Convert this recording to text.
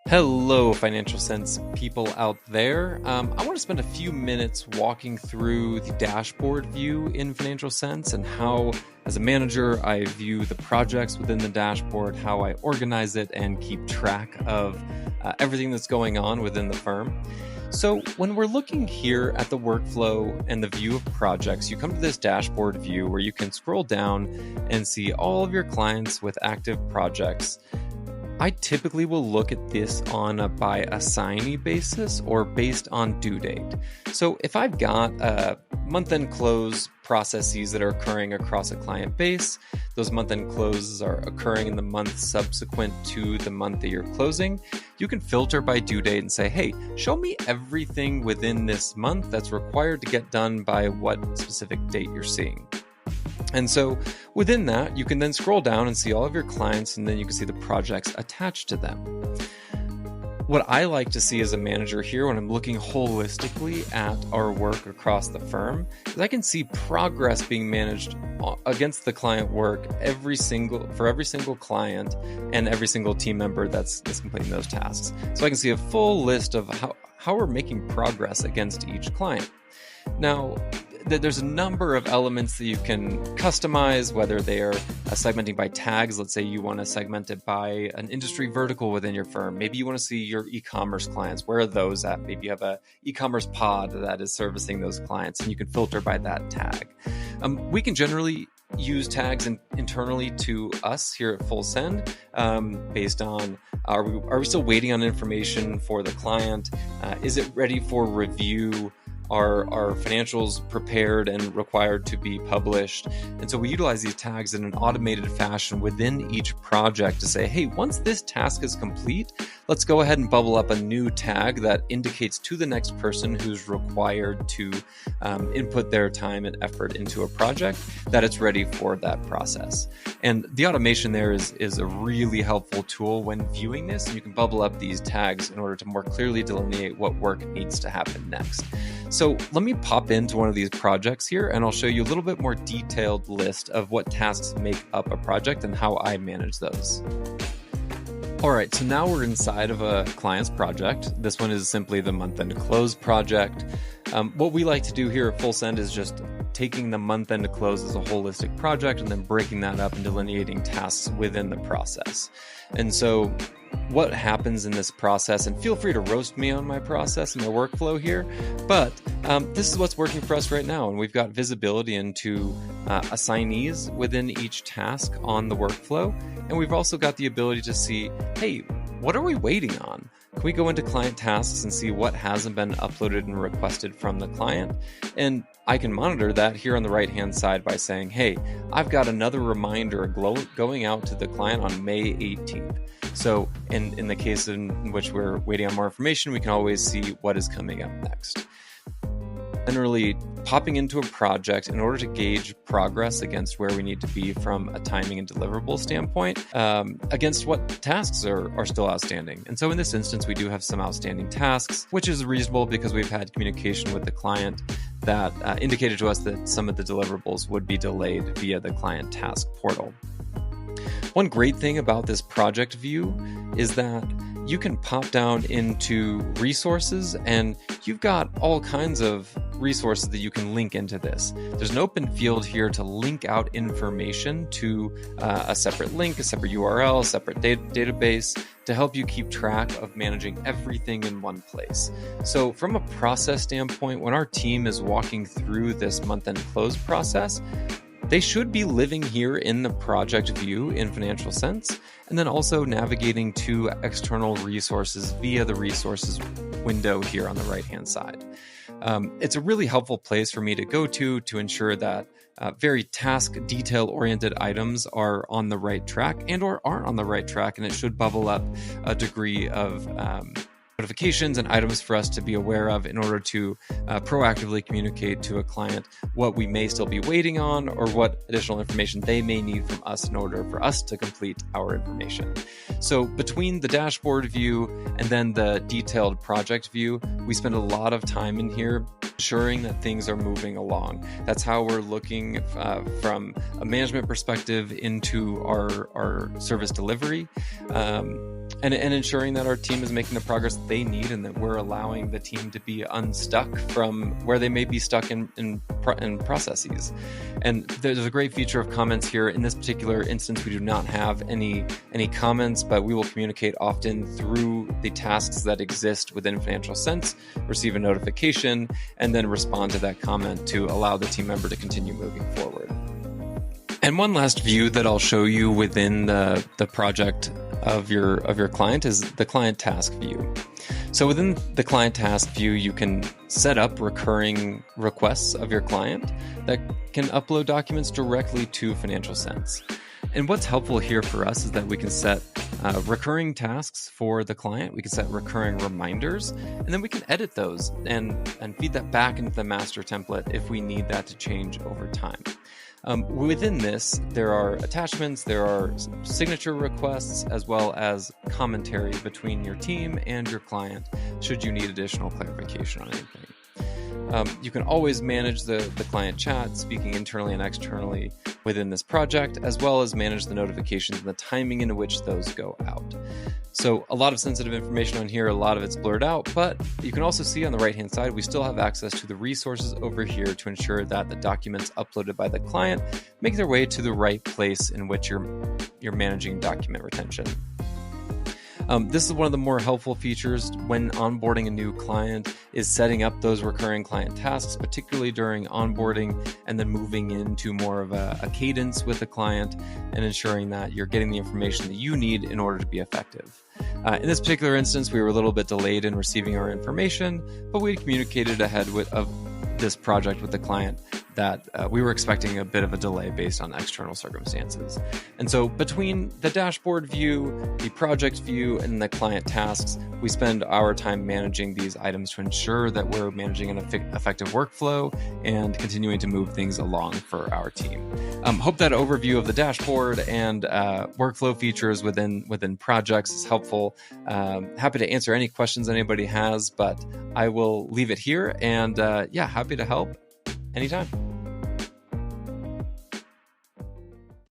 Hello, Financial Sense people out there. I want to spend a few minutes walking through the dashboard view in Financial Sense and how, as a manager, I view the projects within the dashboard, how I organize it, and keep track of everything that's going on within the firm. So when we're looking here at the workflow and the view of projects, you come to this dashboard view where you can scroll down and see all of your clients with active projects. I typically will look at this on a by assignee basis or based on due date. So if I've got month-end close processes that are occurring across a client base, those month-end closes are occurring in the month subsequent to the month that you're closing, you can filter by due date and say, hey, show me everything within this month that's required to get done by what specific date you're seeing. And so within that, you can then scroll down and see all of your clients, and then you can see the projects attached to them. What I like to see as a manager here when I'm looking holistically at our work across the firm is I can see progress being managed against the client work for every single client and every single team member that's completing those tasks. So I can see a full list of how we're making progress against each client. Now, there's a number of elements that you can customize, whether they are segmenting by tags. Let's say you want to segment it by an industry vertical within your firm. Maybe you want to see your e-commerce clients. Where are those at? Maybe you have a e-commerce pod that is servicing those clients, and you can filter by that tag. We can generally use tags internally to us here at Full Send based on are we still waiting on information for the client? Is it ready for review? Are financials prepared and required to be published? And so we utilize these tags in an automated fashion within each project to say, hey, once this task is complete, let's go ahead and bubble up a new tag that indicates to the next person who's required to input their time and effort into a project that it's ready for that process. And the automation there is a really helpful tool when viewing this. You can bubble up these tags in order to more clearly delineate what work needs to happen next. So let me pop into one of these projects here, and I'll show you a little bit more detailed list of what tasks make up a project and how I manage those. All right, so now we're inside of a client's project. This one is simply the month-end close project. What we like to do here at Full Send is just taking the month-end close as a holistic project and then breaking that up and delineating tasks within the process. And so what happens in this process, and feel free to roast me on my process and my workflow here, but this is what's working for us right now. And we've got visibility into assignees within each task on the workflow. And we've also got the ability to see, hey, what are we waiting on? Can we go into client tasks and see what hasn't been uploaded and requested from the client? And I can monitor that here on the right-hand side by saying, hey, I've got another reminder going out to the client on May 18th. So in the case in which we're waiting on more information, we can always see what is coming up next. Generally, popping into a project in order to gauge progress against where we need to be from a timing and deliverable standpoint, against what tasks are still outstanding. And so in this instance, we do have some outstanding tasks, which is reasonable because we've had communication with the client that indicated to us that some of the deliverables would be delayed via the client task portal. One great thing about this project view is that you can pop down into resources and you've got all kinds of resources that you can link into this. There's an open field here to link out information to a separate link, a separate URL, a separate database to help you keep track of managing everything in one place. So from a process standpoint, when our team is walking through this month-end close process, they should be living here in the project view in Financial Sense, and then also navigating to external resources via the resources window here on the right-hand side. It's a really helpful place for me to go to ensure that very task detail-oriented items are on the right track and or aren't on the right track, and it should bubble up a degree of notifications and items for us to be aware of in order to proactively communicate to a client what we may still be waiting on or what additional information they may need from us in order for us to complete our information. So between the dashboard view and then the detailed project view, we spend a lot of time in here ensuring that things are moving along. That's how we're looking from a management perspective into our service delivery. and ensuring that our team is making the progress they need, and that we're allowing the team to be unstuck from where they may be stuck in processes. And there's a great feature of comments here. In this particular instance, we do not have any comments, but we will communicate often through the tasks that exist within Financial Sense, receive a notification, and then respond to that comment to allow the team member to continue moving forward. And one last view that I'll show you within the project of your client is the client task view. So within the client task view, you can set up recurring requests of your client that can upload documents directly to Financial Sense. And what's helpful here for us is that we can set recurring tasks for the client. We can set recurring reminders, and then we can edit those and feed that back into the master template if we need that to change over time. Within this, there are attachments, there are signature requests, as well as commentary between your team and your client, should you need additional clarification on anything. You can always manage the client chat, speaking internally and externally within this project, as well as manage the notifications and the timing in which those go out. So a lot of sensitive information on here, a lot of it's blurred out, but you can also see on the right-hand side, we still have access to the resources over here to ensure that the documents uploaded by the client make their way to the right place in which you're managing document retention. This is one of the more helpful features when onboarding a new client, is setting up those recurring client tasks, particularly during onboarding, and then moving into more of a cadence with the client and ensuring that you're getting the information that you need in order to be effective. In this particular instance, we were a little bit delayed in receiving our information, but we communicated ahead of this project with the client that we were expecting a bit of a delay based on external circumstances. And so between the dashboard view, the project view, and the client tasks, we spend our time managing these items to ensure that we're managing an effective workflow and continuing to move things along for our team. Hope that overview of the dashboard and workflow features within projects is helpful. Happy to answer any questions anybody has, but I will leave it here, and happy to help anytime.